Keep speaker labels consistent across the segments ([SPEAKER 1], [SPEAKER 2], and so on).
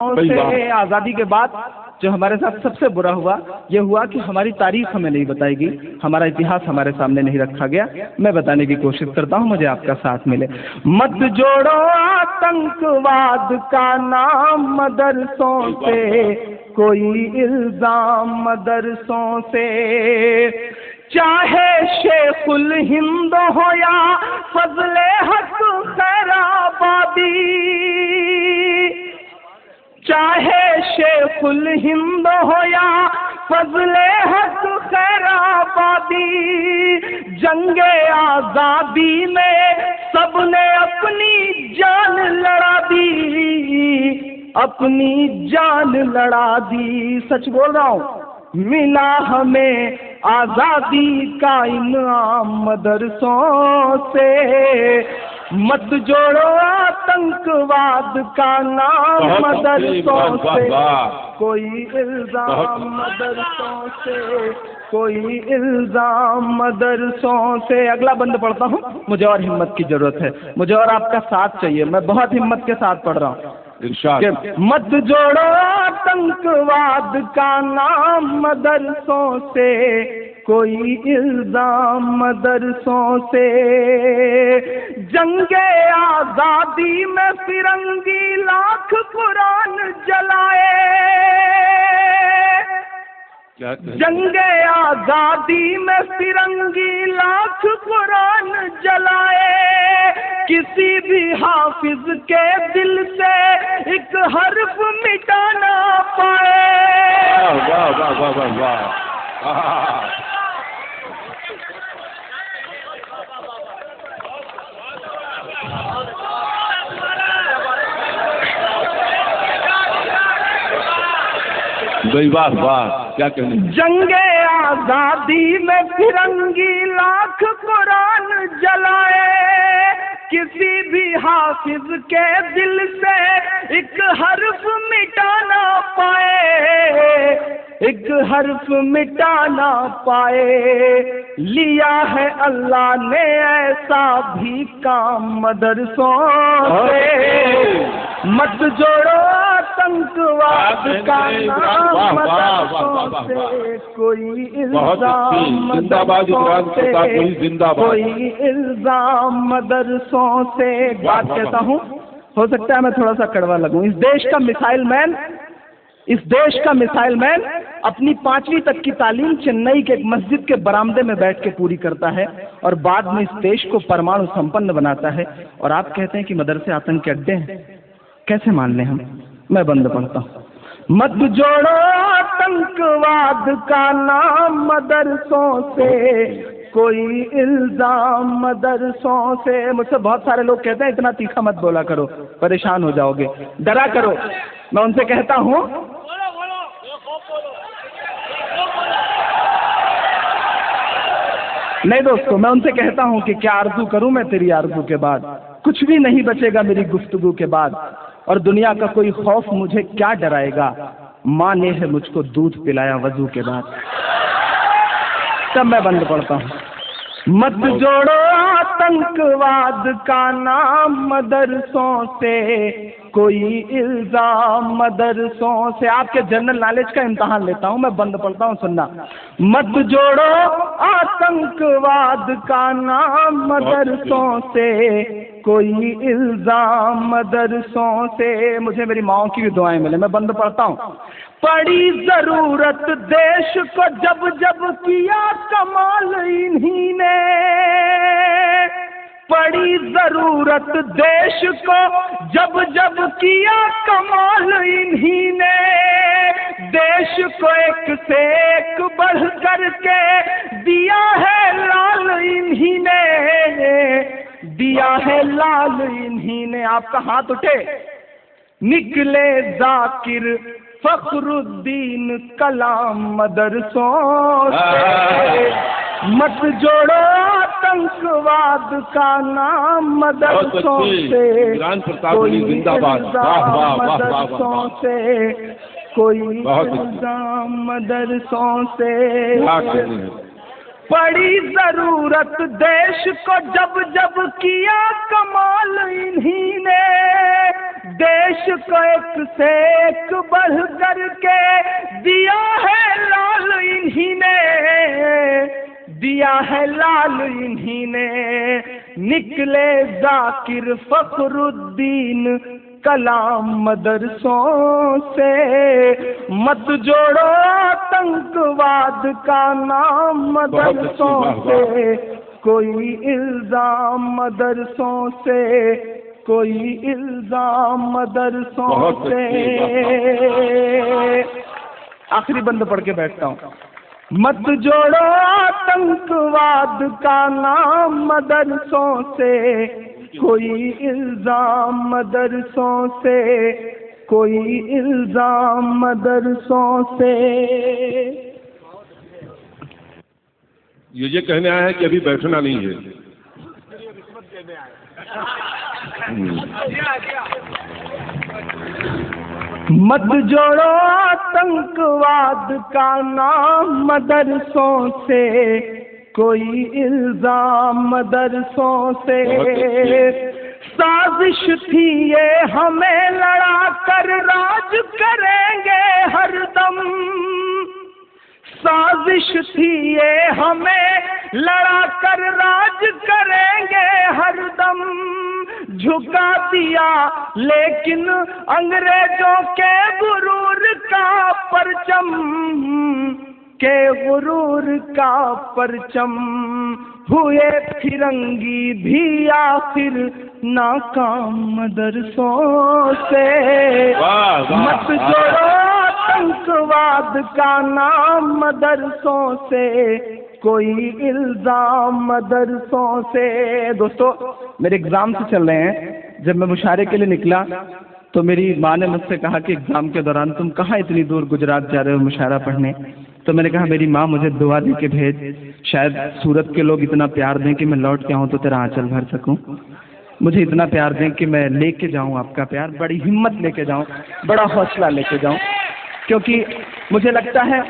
[SPEAKER 1] سے آزادی کے بعد جو ہمارے ساتھ سب سے برا ہوا یہ ہوا کہ ہماری تاریخ ہمیں نہیں بتائی گئی، ہمارا اتہاس ہمارے سامنے نہیں رکھا گیا۔ میں بتانے کی کوشش کرتا ہوں، مجھے آپ کا ساتھ ملے۔ مت جوڑو آتنکواد کا نام مدرسوں سے، کوئی الزام مدرسوں سے، چاہے شیخ الہند ہو یا فضل حق خیرآبادی، چاہے شیخ الہند ہو یا فضل حق خیرآبادی، جنگ آزادی میں سب نے اپنی جان لڑا دی، اپنی جان لڑا دی۔ سچ بول رہا ہوں، ملا ہمیں آزادی کا انعام مدرسوں سے۔ مت جوڑو آتنکواد کا نام مدرسوں سے، کوئی الزام مدرسوں سے، کوئی الزام مدرسوں سے۔ اگلا بند پڑھتا ہوں، مجھے اور ہمت کی ضرورت ہے، مجھے اور آپ کا ساتھ چاہیے، میں بہت ہمت کے ساتھ پڑھ رہا ہوں۔ مت جوڑو آتنکواد کا نام مدرسوں سے، کوئی الزام مدرسوں سے، جنگ آزادی میں فرنگی لاکھ قرآن جلائے، جنگ آزادی میں فرنگی لاکھ قرآن جلائے، کسی بھی حافظ کے دل سے ایک حرف مٹا نہ پائے۔
[SPEAKER 2] واہ واہ واہ واہ واہ، واہ واہ، کیا کہنے۔
[SPEAKER 1] جنگ آزادی میں فرنگی لاکھ قرآن جلائے، کسی بھی حافظ کے دل سے ایک حرف مٹا نہ پائے، ایک حرف مٹا نہ پائے۔ لیا ہے اللہ نے ایسا بھی کام مدرسوں سے، مت جوڑو آتنکواد کا نام مدرسوں سے، کوئی الزام مدرسوں سے، کوئی الزام مدرسوں سے۔ بات کہتا ہوں، ہو سکتا ہے میں تھوڑا سا کڑوا لگوں، اس دیش کا میسائل مین، اس دیش کا میسائل مین اپنی 5ویں تک کی تعلیم چنئی کے ایک مسجد کے برآمدے میں بیٹھ کے پوری کرتا ہے اور بعد میں اس دیش کو پرمانو سمپن بناتا ہے، اور آپ کہتے ہیں کہ مدرسے آتنک کے اڈے ہیں؟ کیسے مان لیں ہم؟ میں بند پڑھتا ہوں۔ مت جوڑو آتنکواد کا نام مدرسوں سے، کوئی الزام مدرسوں سے۔ مجھ سے بہت سارے لوگ کہتے ہیں اتنا تیکھا مت بولا کرو، پریشان ہو جاؤ گے، ڈرا کرو۔ میں ان سے کہتا ہوں نہیں دوستو، میں ان سے کہتا ہوں کہ کیا آرزو کروں میں تیری آرزو کے بعد، کچھ بھی نہیں بچے گا میری گفتگو کے بعد، اور دنیا کا کوئی خوف مجھے کیا ڈرائے گا، ماں نے ہے مجھ کو دودھ پلایا وضو کے بعد۔ تب میں بند پڑھتا ہوں۔ مت جوڑو آتنکواد کا نام مدرسوں سے، کوئی الزام مدرسوں سے۔ آپ کے جنرل نالج کا امتحان لیتا ہوں، میں بند پڑھتا ہوں، سننا۔ مت جوڑو آتنکواد کا نام مدرسوں سے، کوئی الزام مدرسوں سے۔ مجھے میری ماؤں کی بھی دعائیں ملے، میں بند پڑھتا ہوں۔ پڑی ضرورت دیش کو جب جب کیا کمال انہی نے، پڑی ضرورت دیش کو جب جب کیا کمال انہی نے، دیش کو ایک سے ایک بڑھ کر کے دیا ہے لال انہی نے، دیا ہے لال انہی نے۔ آپ کا ہاتھ اٹھے۔ نکلے ذاکر فخر الدین کلام مدرسوں سے، مت جوڑو آتنکواد کا نام مدرسوں سے، کوئی الزام مدرسوں سے، کوئی الزام مدرسوں سے۔ پڑی ضرورت دیش کو جب جب کیا کمال انہی نے، دیش کو ایک سے ایک بڑھ کر کے دیا ہے لال انہی نے، دیا ہے لال انہی نے، نکلے ذاکر فخر الدین کلام مدرسوں سے، مت جوڑو آتنکواد کا نام مدرسوں سے، کوئی الزام مدرسوں سے، کوئی الزام مدرسوں سے۔ آخری بند پڑھ کے بیٹھتا ہوں۔ مت جوڑو آتنکواد کا نام مدرسوں سے، کوئی الزام مدرسوں سے، کوئی الزام مدرسوں سے۔
[SPEAKER 2] یہ کہنے آیا ہے کہ ابھی بیٹھنا نہیں ہے۔
[SPEAKER 1] مت جوڑو آتنکواد کا نام مدرسوں سے، کوئی الزام مدرسوں سے۔ سازش تھی یہ ہمیں لڑا کر راج کریں گے ہر دم، سازش تھی یہ ہمیں لڑا کر راج کریں گے ہر دم، جھکا دیا لیکن انگریزوں کے غرور کا پرچم، کے غرور کا پرچم، ہوئے پھرنگی بھی آخر ناکام مدرسوں سے۔ مت جوڑو آتنکواد کا نام مدرسوں سے، کوئی الزام مدرسوں سے۔ دوستو میرے ایگزام سے چل رہے ہیں، جب میں مشاعرے کے لیے نکلا تو میری ماں نے مجھ سے کہا کہ ایگزام کے دوران تم کہاں اتنی دور گجرات جا رہے ہو مشاعرہ پڑھنے؟ تو میں نے کہا میری ماں مجھے دعا دے کے بھیج، شاید سورت کے لوگ اتنا پیار دیں کہ میں لوٹ کے آؤں تو تیرا آنچل بھر سکوں، مجھے اتنا پیار دیں کہ میں لے کے جاؤں آپ کا پیار، بڑی ہمت لے کے جاؤں، بڑا حوصلہ لے کے جاؤں، کیونکہ مجھے لگتا ہے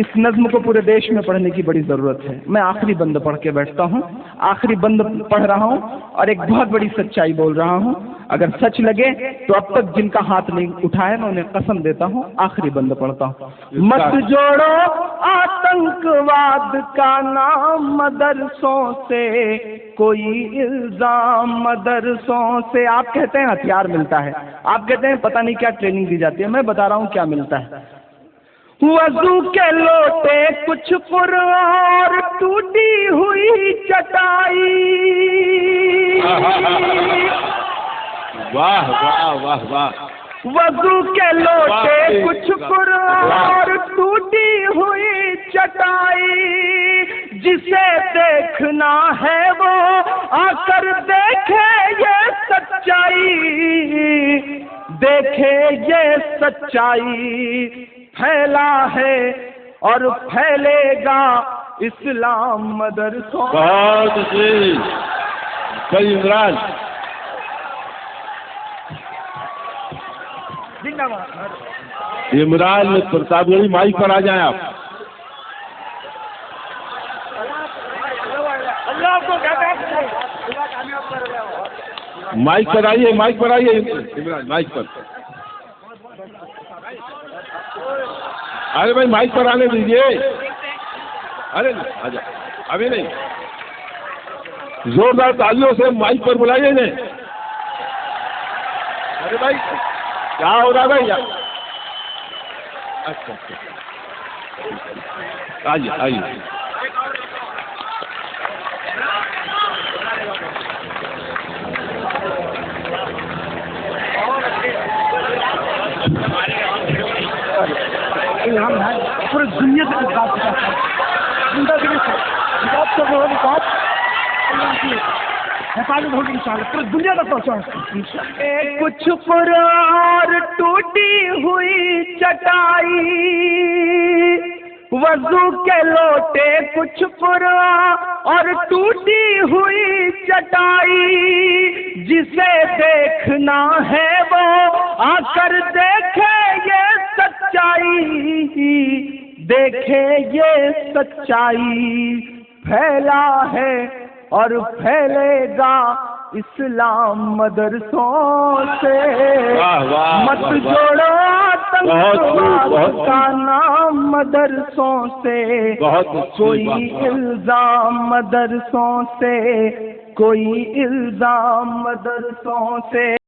[SPEAKER 1] اس نظم کو پورے دیش میں پڑھنے کی بڑی ضرورت ہے۔ میں آخری بند پڑھ کے بیٹھتا ہوں، آخری بند پڑھ رہا ہوں اور ایک بہت بڑی سچائی بول رہا ہوں، اگر سچ لگے تو اب تک جن کا ہاتھ نہیں اٹھایا میں انہیں قسم دیتا ہوں۔ آخری بند پڑھتا ہوں۔ مت جوڑو آتنکواد کا نام مدرسوں سے، کوئی الزام مدرسوں سے۔ آپ کہتے ہیں ہتھیار ملتا ہے، آپ کہتے ہیں پتہ نہیں کیا ٹریننگ دی جاتی ہے، میں بتا رہا ہوں کیا ملتا ہے۔ وضو کے لوٹے کچھ پر اور ٹوٹی ہوئی چٹائی،
[SPEAKER 2] واہ واہ واہ واہ۔
[SPEAKER 1] وضو کے لوٹے کچھ پر اور ٹوٹی ہوئی چٹائی، جسے دیکھنا ہے وہ آ کر دیکھے یہ سچائی، دیکھے یہ سچائی، پھیلا ہے اور پھیلے گا اسلام مدرسوں۔
[SPEAKER 2] بہت اچھی بھائی عمران، عمران پرتاپ گڑھی مائک پر آ جائیں آپ۔ مائک پر آئیے، مائک پر آئیے عمران، مائک پر۔ ارے بھائی مائک پر آنے دیجیے، ارے آجا ابھی نہیں، زوردار تالیوں سے مائک پر بلائیے انہیں۔ ارے بھائی کیا ہو رہا ہے بھائی؟ اچھا آئیے آئیے۔
[SPEAKER 1] پورے دنیا سے حفاظت ہوگی انشاءاللہ، پورے دنیا تک پہنچا۔ کچھ پر اور ٹوٹی ہوئی چٹائی، وضو کے لوٹے کچھ پر اور ٹوٹی ہوئی چٹائی، جسے دیکھنا ہے وہ آ کر دیکھے یہ سچائی، دیکھے یہ سچائی، پھیلا ہے اور پھیلے گا اسلام مدرسوں سے،
[SPEAKER 2] واہ واہ
[SPEAKER 1] مت
[SPEAKER 2] واہ واہ۔
[SPEAKER 1] جوڑو
[SPEAKER 2] بہت
[SPEAKER 1] آتنکواد کا نام مدرسوں سے،
[SPEAKER 2] بہت
[SPEAKER 1] کوئی
[SPEAKER 2] واہ۔
[SPEAKER 1] الزام مدرسوں سے، کوئی الزام مدرسوں سے۔